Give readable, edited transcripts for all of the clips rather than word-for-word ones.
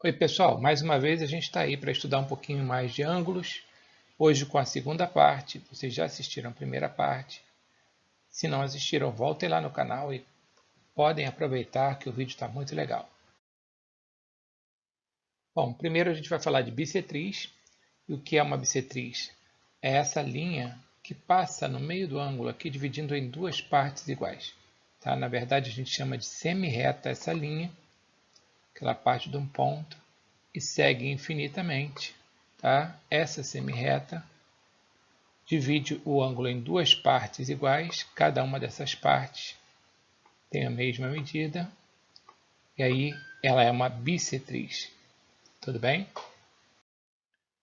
Oi pessoal, mais uma vez a gente está aí para estudar um pouquinho mais de ângulos, hoje com a segunda parte. Vocês já assistiram a primeira parte, se não assistiram voltem lá no canal e podem aproveitar que o vídeo está muito legal. Bom, primeiro a gente vai falar de bissetriz, e o que é uma bissetriz? É essa linha que passa no meio do ângulo aqui, dividindo em duas partes iguais. Tá? Na verdade a gente chama de semi-reta essa linha, que ela parte de um ponto e segue infinitamente. Tá? Essa semi-reta divide o ângulo em duas partes iguais, cada uma dessas partes tem a mesma medida, e aí ela é uma bissetriz. Tudo bem?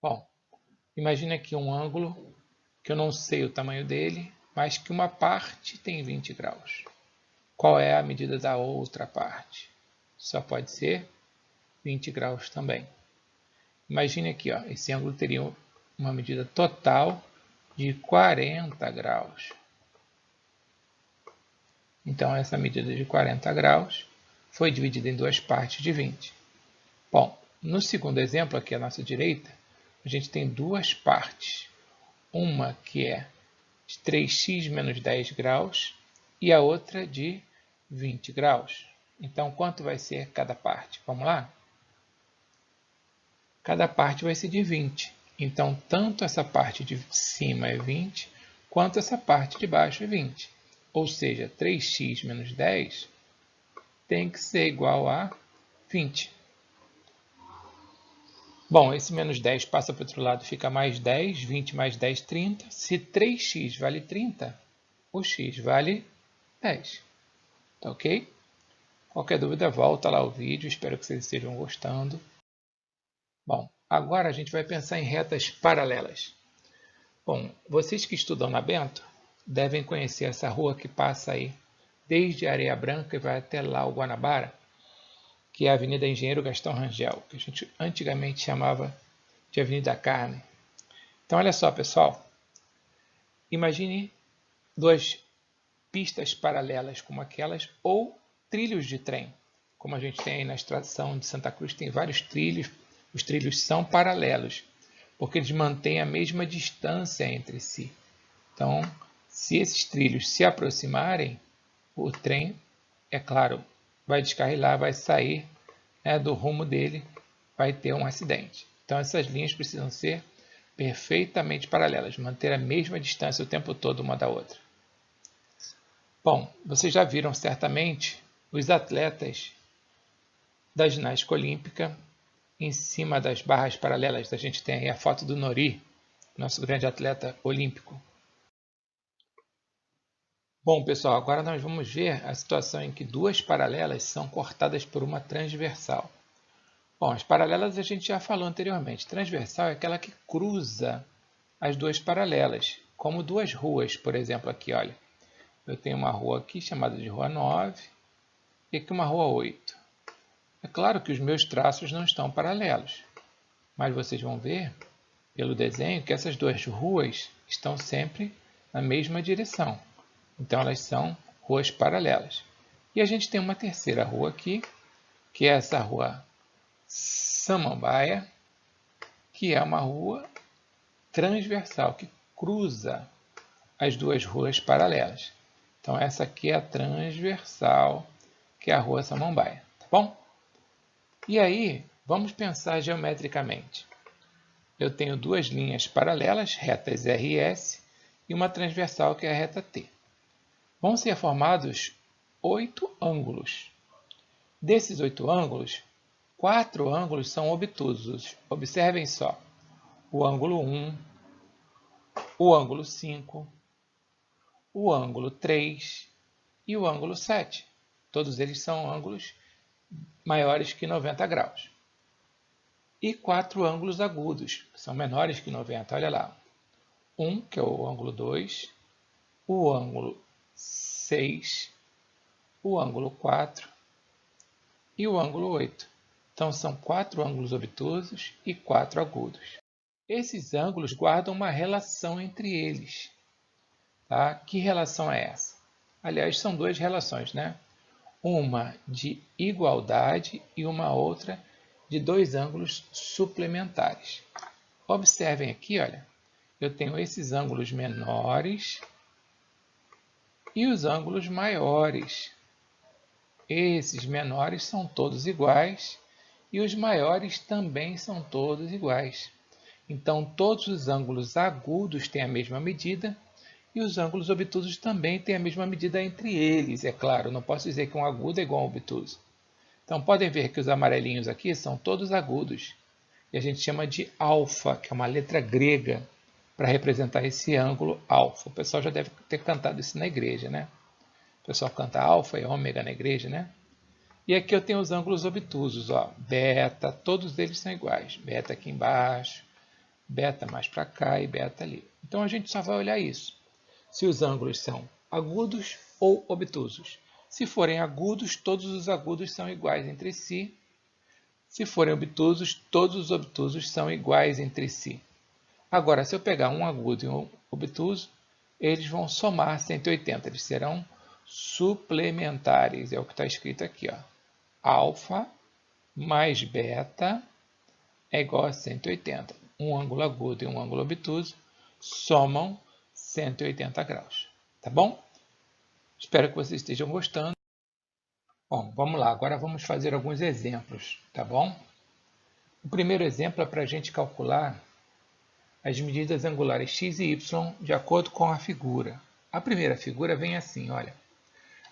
Bom, imagine aqui um ângulo que eu não sei o tamanho dele, mas que uma parte tem 20 graus. Qual é a medida da outra parte? Só pode ser 20 graus também. Imagine aqui, ó, esse ângulo teria uma medida total de 40 graus. Então, essa medida de 40 graus foi dividida em duas partes de 20. Bom, no segundo exemplo, aqui à nossa direita, a gente tem duas partes. Uma que é de 3x menos 10 graus e a outra de 20 graus. Então, quanto vai ser cada parte? Vamos lá? Cada parte vai ser de 20. Então, tanto essa parte de cima é 20, quanto essa parte de baixo é 20. Ou seja, 3x menos 10 tem que ser igual a 20. Bom, esse menos 10 passa para o outro lado, fica mais 10, 20 mais 10, 30. Se 3x vale 30, o x vale 10. Tá ok? Qualquer dúvida, volta lá o vídeo, espero que vocês estejam gostando. Bom, agora a gente vai pensar em retas paralelas. Bom, vocês que estudam na Bento devem conhecer essa rua que passa aí desde Areia Branca e vai até lá o Guanabara, que é a Avenida Engenheiro Gastão Rangel, que a gente antigamente chamava de Avenida Carne. Então, olha só, pessoal. Imagine duas pistas paralelas como aquelas ou trilhos de trem. Como a gente tem aí na estação de Santa Cruz, tem vários trilhos. Os trilhos são paralelos, porque eles mantêm a mesma distância entre si. Então, se esses trilhos se aproximarem, o trem, é claro, vai descarrilar, vai sair do rumo dele, vai ter um acidente. Então, essas linhas precisam ser perfeitamente paralelas, manter a mesma distância o tempo todo uma da outra. Bom, vocês já viram certamente os atletas da ginástica olímpica em cima das barras paralelas. A gente tem aí a foto do Nori, nosso grande atleta olímpico. Bom, pessoal, agora nós vamos ver a situação em que duas paralelas são cortadas por uma transversal. Bom, as paralelas a gente já falou anteriormente. Transversal é aquela que cruza as duas paralelas, como duas ruas, por exemplo, aqui, olha. Eu tenho uma rua aqui chamada de Rua 9 e aqui uma Rua 8. É claro que os meus traços não estão paralelos, mas vocês vão ver pelo desenho que essas duas ruas estão sempre na mesma direção. Então, elas são ruas paralelas. E a gente tem uma terceira rua aqui, que é essa Rua Samambaia, que é uma rua transversal, que cruza as duas ruas paralelas. Então, essa aqui é a transversal, que é a Rua Samambaia. Tá bom? E aí, vamos pensar geometricamente. Eu tenho duas linhas paralelas, retas R e S, e uma transversal, que é a reta T. Vão ser formados 8 ângulos. Desses 8 ângulos, 4 ângulos são obtusos. Observem só. O ângulo 1, o ângulo 5, o ângulo 3 e o ângulo 7. Todos eles são ângulos maiores que 90 graus. E 4 ângulos agudos, que são menores que 90. Olha lá. Que é o ângulo 2, o ângulo 6, o ângulo 4 e o ângulo 8. Então, são 4 ângulos obtusos e 4 agudos. Esses ângulos guardam uma relação entre eles. Tá? Que relação é essa? Aliás, são duas relações, né? Uma de igualdade e uma outra de dois ângulos suplementares. Observem aqui, olha, eu tenho esses ângulos menores e os ângulos maiores. Esses menores são todos iguais e os maiores também são todos iguais. Então, todos os ângulos agudos têm a mesma medida e os ângulos obtusos também têm a mesma medida entre eles. É claro, não posso dizer que um agudo é igual a um obtuso. Então, podem ver que os amarelinhos aqui são todos agudos. E a gente chama de alfa, que é uma letra grega, para representar esse ângulo alfa. O pessoal já deve ter cantado isso na igreja, né? O pessoal canta alfa e ômega na igreja, né? E aqui eu tenho os ângulos obtusos, ó, beta, todos eles são iguais. Beta aqui embaixo, beta mais para cá e beta ali. Então a gente só vai olhar isso. Se os ângulos são agudos ou obtusos. Se forem agudos, todos os agudos são iguais entre si. Se forem obtusos, todos os obtusos são iguais entre si. Agora, se eu pegar um agudo e um obtuso, eles vão somar 180. Eles serão suplementares. É o que está escrito aqui, ó. Alfa mais beta é igual a 180. Um ângulo agudo e um ângulo obtuso somam 180 graus. Tá bom? Espero que vocês estejam gostando. Bom, vamos lá. Agora vamos fazer alguns exemplos, tá bom? O primeiro exemplo é para a gente calcular as medidas angulares x e y de acordo com a figura. A primeira figura vem assim, olha.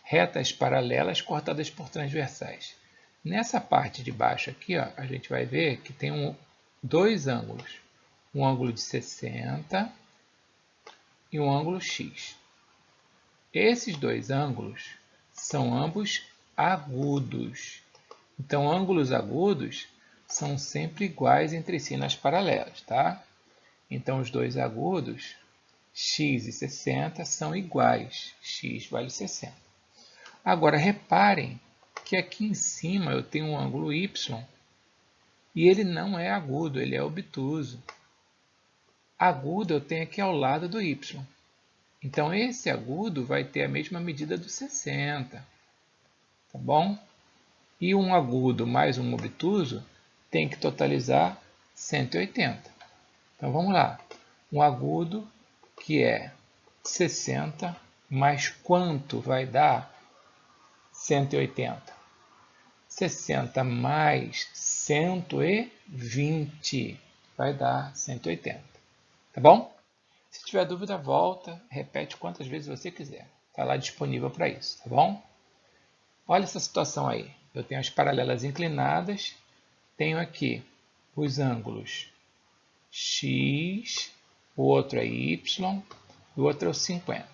Retas paralelas cortadas por transversais. Nessa parte de baixo aqui, ó, a gente vai ver que tem dois ângulos. Um ângulo de 60 e um ângulo x. Esses dois ângulos são ambos agudos. Então, ângulos agudos são sempre iguais entre si nas paralelas, tá? Então, os dois agudos, x e 60, são iguais. X vale 60. Agora, reparem que aqui em cima eu tenho um ângulo y e ele não é agudo, ele é obtuso. Agudo eu tenho aqui ao lado do y. Então, esse agudo vai ter a mesma medida do 60. Tá bom? E um agudo mais um obtuso tem que totalizar 180. Então, vamos lá. Um agudo que é 60, mais quanto vai dar 180? 60 mais 120 vai dar 180. Tá bom? Se tiver dúvida, volta, repete quantas vezes você quiser. Está lá disponível para isso, tá bom? Olha essa situação aí. Eu tenho as paralelas inclinadas, tenho aqui os ângulos x, o outro é y, e o outro é o 50.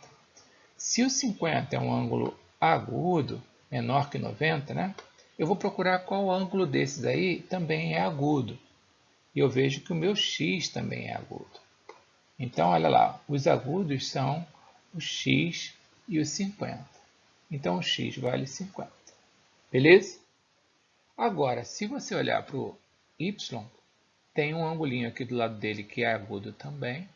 Se o 50 é um ângulo agudo, menor que 90, né? Eu vou procurar qual ângulo desses aí também é agudo. E eu vejo que o meu x também é agudo. Então, olha lá, os agudos são o x e o 50. Então, o x vale 50. Beleza? Agora, se você olhar para o y, tem um angulinho aqui do lado dele que é agudo também.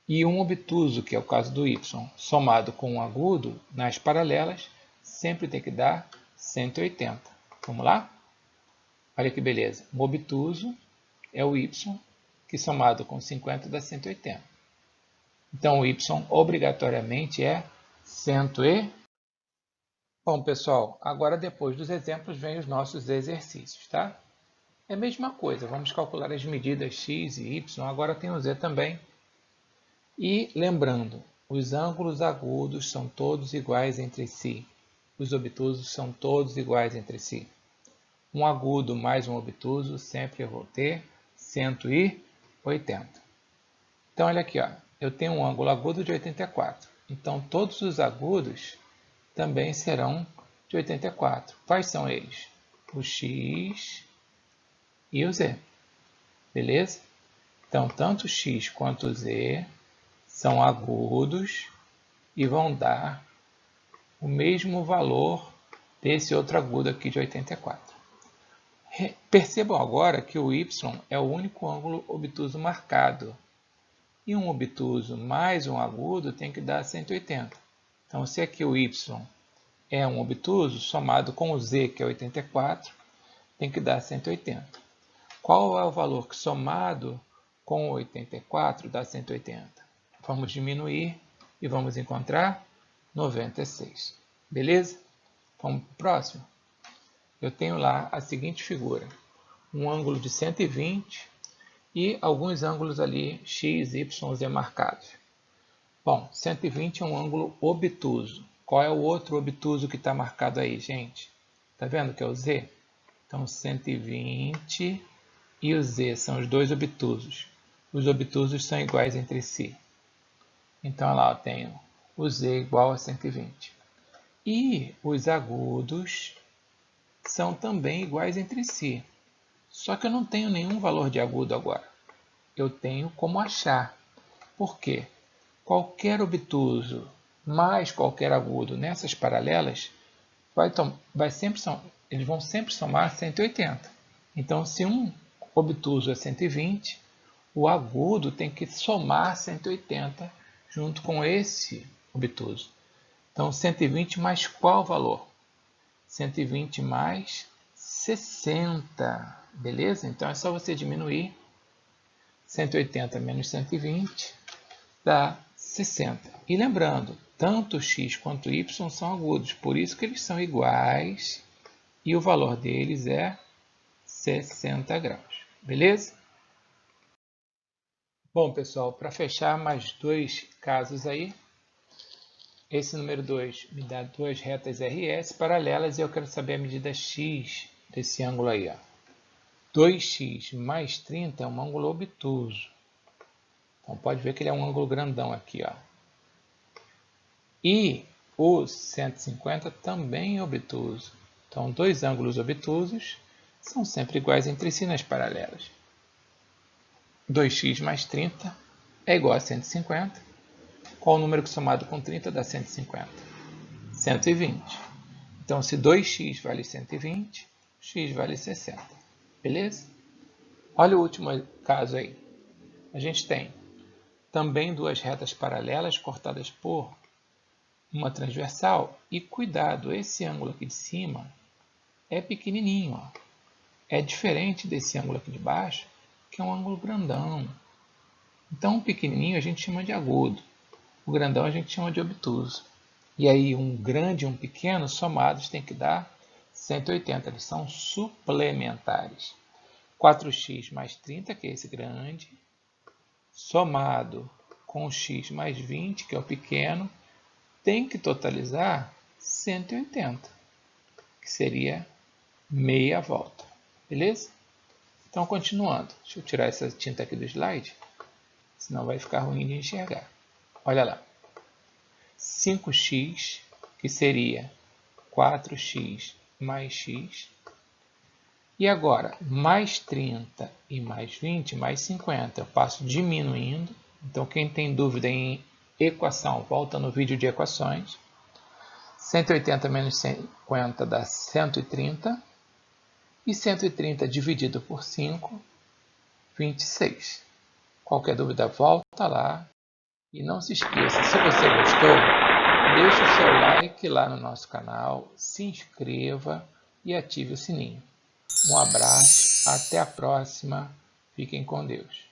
E um obtuso, que é o caso do y, somado com um agudo, nas paralelas, sempre tem que dar 180. Vamos lá? Olha que beleza. Um obtuso é o y, que somado com 50 dá 180. Então, o y obrigatoriamente é 180. Bom, pessoal, agora depois dos exemplos vem os nossos exercícios, tá? É a mesma coisa, vamos calcular as medidas x e y, agora tem o z também. E lembrando, os ângulos agudos são todos iguais entre si. Os obtusos são todos iguais entre si. Um agudo mais um obtuso, sempre eu vou ter 180. Então, olha aqui, ó, eu tenho um ângulo agudo de 84. Então, todos os agudos também serão de 84. Quais são eles? O x e o z. Beleza? Então, tanto o x quanto o z são agudos e vão dar o mesmo valor desse outro agudo aqui de 84. Percebam agora que o y é o único ângulo obtuso marcado. E um obtuso mais um agudo tem que dar 180. Então, se aqui o y é um obtuso, somado com o z, que é 84, tem que dar 180. Qual é o valor que somado com 84 dá 180? Vamos diminuir e vamos encontrar 96. Beleza? Vamos para o próximo? Eu tenho lá a seguinte figura. Um ângulo de 120 e alguns ângulos ali x, y, z marcados. Bom, 120 é um ângulo obtuso. Qual é o outro obtuso que está marcado aí, gente? Está vendo que é o z? Então, 120 e o z são os dois obtusos. Os obtusos são iguais entre si. Então, lá eu tenho o z igual a 120. E os agudos são também iguais entre si. Só que eu não tenho nenhum valor de agudo agora. Eu tenho como achar. Por quê? Qualquer obtuso mais qualquer agudo nessas paralelas, eles vão sempre somar 180. Então, se um obtuso é 120, o agudo tem que somar 180 junto com esse obtuso. Então, 120 mais qual valor? 120 mais 60. Beleza? Então, é só você diminuir. 180 menos 120 dá 60. E lembrando, tanto x quanto y são agudos, por isso que eles são iguais e o valor deles é 60 graus. Beleza? Bom, pessoal, para fechar mais dois casos aí, esse número 2 me dá duas retas RS paralelas e eu quero saber a medida x desse ângulo aí. Ó. 2x mais 30 é um ângulo obtuso. Então, pode ver que ele é um ângulo grandão aqui. Ó. E o 150 também é obtuso. Então, dois ângulos obtusos são sempre iguais entre si nas paralelas. 2x mais 30 é igual a 150. Qual o número que somado com 30 dá 150? 120. Então, se 2x vale 120, x vale 60. Beleza? Olha o último caso aí. A gente tem também duas retas paralelas cortadas por uma transversal. E cuidado, esse ângulo aqui de cima é pequenininho. Ó. É diferente desse ângulo aqui de baixo, que é um ângulo grandão. Então, o pequenininho a gente chama de agudo. O grandão a gente chama de obtuso. E aí, um grande e um pequeno somados tem que dar 180. Eles são suplementares. 4x mais 30, que é esse grande, somado com x mais 20, que é o pequeno, tem que totalizar 180, que seria meia volta. Beleza? Então, continuando. Deixa eu tirar essa tinta aqui do slide, senão vai ficar ruim de enxergar. Olha lá. 5x, que seria 4x mais x. E agora, mais 30 e mais 20, mais 50. Eu passo diminuindo. Então, quem tem dúvida em equação, volta no vídeo de equações. 180 menos 50 dá 130. E 130 dividido por 5, 26. Qualquer dúvida, volta lá. E não se esqueça, se você gostou, deixe o seu like lá no nosso canal, se inscreva e ative o sininho. Um abraço, até a próxima, fiquem com Deus.